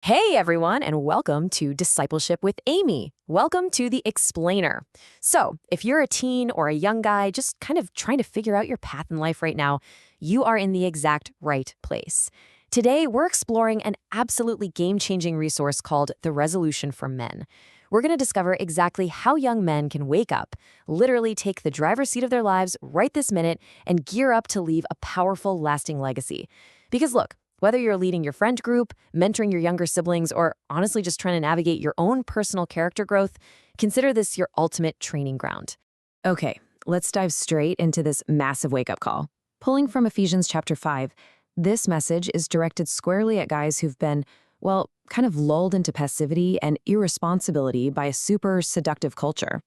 Hey everyone, and welcome to Discipleship with Amy. Welcome to the Explainer. So, if you're a teen or a young guy just kind of trying to figure out your path in life right now, you are in the exact right place. Today, we're exploring an absolutely game-changing resource called The Resolution for Men. We're going to discover exactly how young men can wake up, literally take the driver's seat of their lives right this minute, and gear up to leave a powerful, lasting legacy. Because look, whether you're leading your friend group, mentoring your younger siblings, or honestly just trying to navigate your own personal character growth, consider this your ultimate training ground. Okay, let's dive straight into this massive wake-up call. Pulling from Ephesians chapter 5, this message is directed squarely at guys who've been, well, kind of lulled into passivity and irresponsibility by a super seductive culture.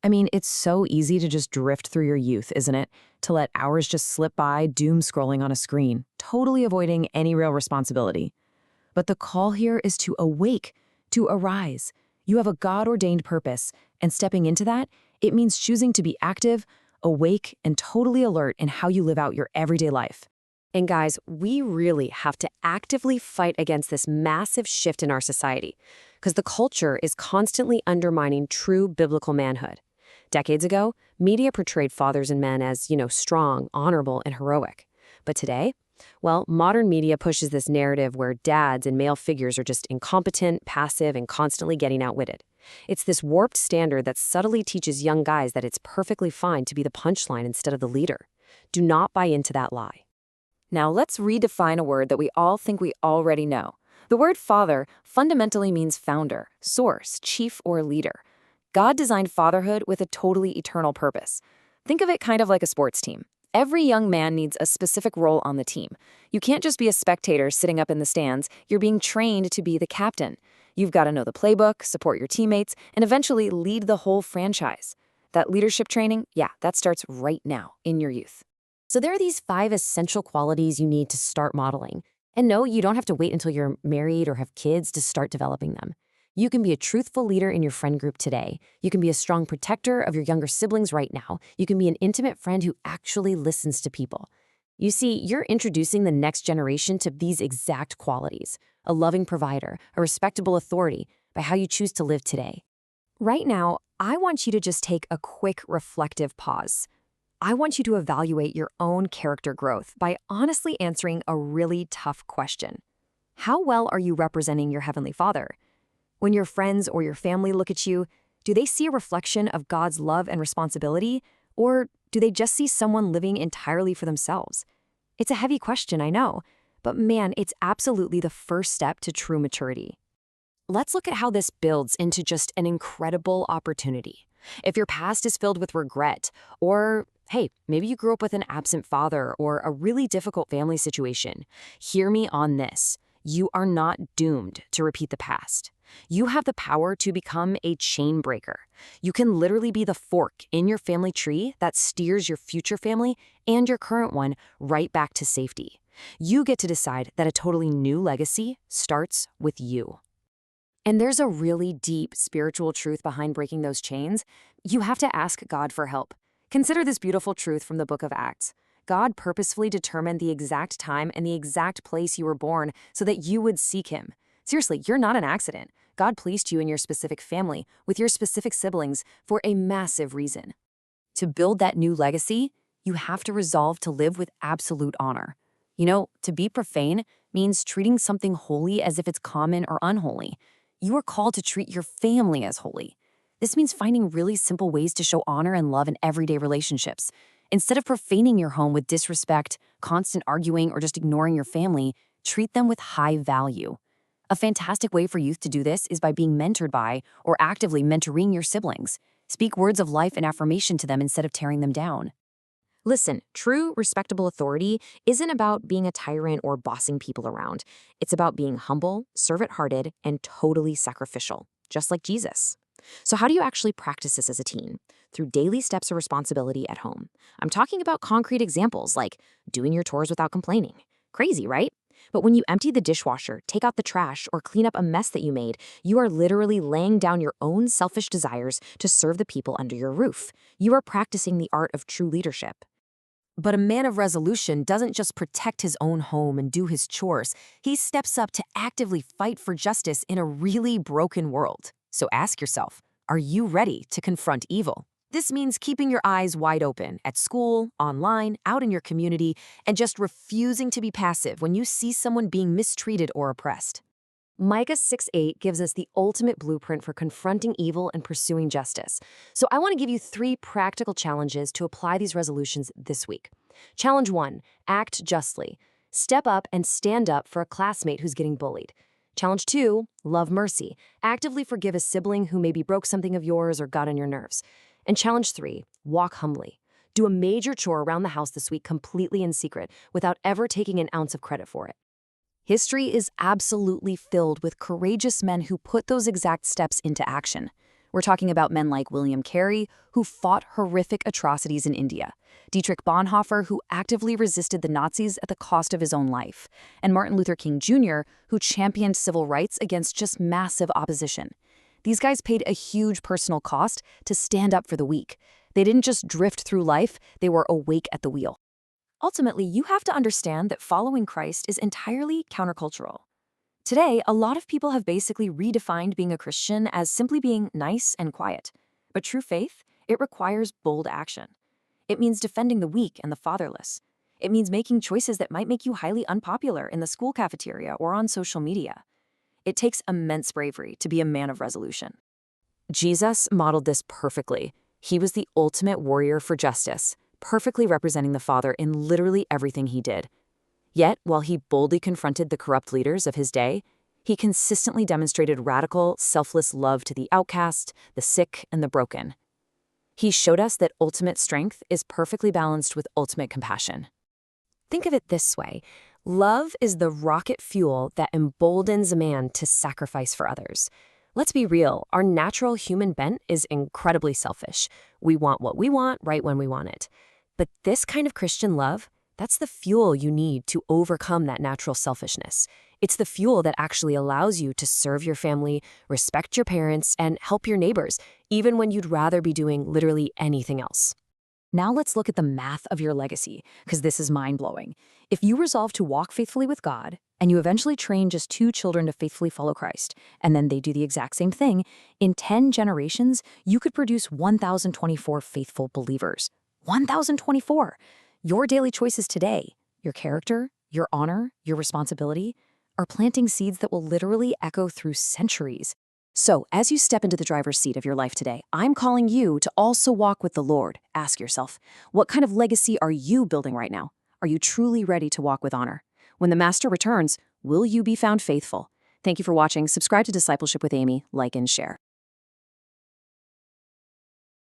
I mean, it's so easy to just drift through your youth, isn't it? To let hours just slip by, doom scrolling on a screen, totally avoiding any real responsibility. But the call here is to awake, to arise. You have a God-ordained purpose, and stepping into that, it means choosing to be active, awake, and totally alert in how you live out your everyday life. And guys, we really have to actively fight against this massive shift in our society, because the culture is constantly undermining true biblical manhood. Decades ago, media portrayed fathers and men as, strong, honorable, and heroic. But today, well, modern media pushes this narrative where dads and male figures are just incompetent, passive, and constantly getting outwitted. It's this warped standard that subtly teaches young guys that it's perfectly fine to be the punchline instead of the leader. Do not buy into that lie. Now, let's redefine a word that we all think we already know. The word father fundamentally means founder, source, chief, or leader. God designed fatherhood with a totally eternal purpose. Think of it kind of like a sports team. Every young man needs a specific role on the team. You can't just be a spectator sitting up in the stands. You're being trained to be the captain. You've got to know the playbook, support your teammates, and eventually lead the whole franchise. That leadership training, that starts right now in your youth. So there are these 5 essential qualities you need to start modeling. And no, you don't have to wait until you're married or have kids to start developing them. You can be a truthful leader in your friend group today. You can be a strong protector of your younger siblings right now. You can be an intimate friend who actually listens to people. You see, you're introducing the next generation to these exact qualities: a loving provider, a respectable authority, by how you choose to live today. Right now, I want you to just take a quick reflective pause. I want you to evaluate your own character growth by honestly answering a really tough question. How well are you representing your Heavenly Father? When your friends or your family look at you, do they see a reflection of God's love and responsibility, or do they just see someone living entirely for themselves? It's a heavy question, I know, but man, it's absolutely the first step to true maturity. Let's look at how this builds into just an incredible opportunity. If your past is filled with regret, or hey, maybe you grew up with an absent father or a really difficult family situation, hear me on this. You are not doomed to repeat the past. You have the power to become a chain breaker. You can literally be the fork in your family tree that steers your future family and your current one right back to safety. You get to decide that a totally new legacy starts with you. And there's a really deep spiritual truth behind breaking those chains. You have to ask God for help. Consider this beautiful truth from the book of Acts. God purposefully determined the exact time and the exact place you were born so that you would seek him. Seriously, you're not an accident. God placed you in your specific family with your specific siblings for a massive reason. To build that new legacy, you have to resolve to live with absolute honor. To be profane means treating something holy as if it's common or unholy. You are called to treat your family as holy. This means finding really simple ways to show honor and love in everyday relationships. Instead of profaning your home with disrespect, constant arguing, or just ignoring your family, treat them with high value. A fantastic way for youth to do this is by being mentored by or actively mentoring your siblings. Speak words of life and affirmation to them instead of tearing them down. Listen, true, respectable authority isn't about being a tyrant or bossing people around. It's about being humble, servant-hearted, and totally sacrificial, just like Jesus. So how do you actually practice this as a teen? Through daily steps of responsibility at home. I'm talking about concrete examples like doing your chores without complaining. Crazy, right? But when you empty the dishwasher, take out the trash, or clean up a mess that you made, you are literally laying down your own selfish desires to serve the people under your roof. You are practicing the art of true leadership. But a man of resolution doesn't just protect his own home and do his chores. He steps up to actively fight for justice in a really broken world. So ask yourself, are you ready to confront evil? This means keeping your eyes wide open at school, online, out in your community, and just refusing to be passive when you see someone being mistreated or oppressed. Micah 6:8 gives us the ultimate blueprint for confronting evil and pursuing justice. So I want to give you 3 practical challenges to apply these resolutions this week. Challenge 1, act justly. Step up and stand up for a classmate who's getting bullied. Challenge 2, love mercy. Actively forgive a sibling who maybe broke something of yours or got on your nerves. And challenge 3, walk humbly. Do a major chore around the house this week completely in secret without ever taking an ounce of credit for it. History is absolutely filled with courageous men who put those exact steps into action. We're talking about men like William Carey, who fought horrific atrocities in India, Dietrich Bonhoeffer, who actively resisted the Nazis at the cost of his own life, and Martin Luther King Jr., who championed civil rights against just massive opposition. These guys paid a huge personal cost to stand up for the weak. They didn't just drift through life, they were awake at the wheel. Ultimately, you have to understand that following Christ is entirely countercultural. Today, a lot of people have basically redefined being a Christian as simply being nice and quiet. But true faith, it requires bold action. It means defending the weak and the fatherless. It means making choices that might make you highly unpopular in the school cafeteria or on social media. It takes immense bravery to be a man of resolution. Jesus modeled this perfectly. He was the ultimate warrior for justice, perfectly representing the Father in literally everything he did. Yet, while he boldly confronted the corrupt leaders of his day, he consistently demonstrated radical, selfless love to the outcast, the sick, and the broken. He showed us that ultimate strength is perfectly balanced with ultimate compassion. Think of it this way. Love is the rocket fuel that emboldens a man to sacrifice for others. Let's be real, our natural human bent is incredibly selfish. We want what we want right when we want it. But this kind of Christian love, that's the fuel you need to overcome that natural selfishness. It's the fuel that actually allows you to serve your family, respect your parents, and help your neighbors, even when you'd rather be doing literally anything else. Now let's look at the math of your legacy, because this is mind-blowing. If you resolve to walk faithfully with God, and you eventually train just 2 children to faithfully follow Christ, and then they do the exact same thing, in 10 generations, you could produce 1,024 faithful believers. 1,024! Your daily choices today, your character, your honor, your responsibility, are planting seeds that will literally echo through centuries. So, as you step into the driver's seat of your life today, I'm calling you to also walk with the Lord. Ask yourself, what kind of legacy are you building right now? Are you truly ready to walk with honor? When the Master returns, will you be found faithful? Thank you for watching. Subscribe to Discipleship with Amy, like and share.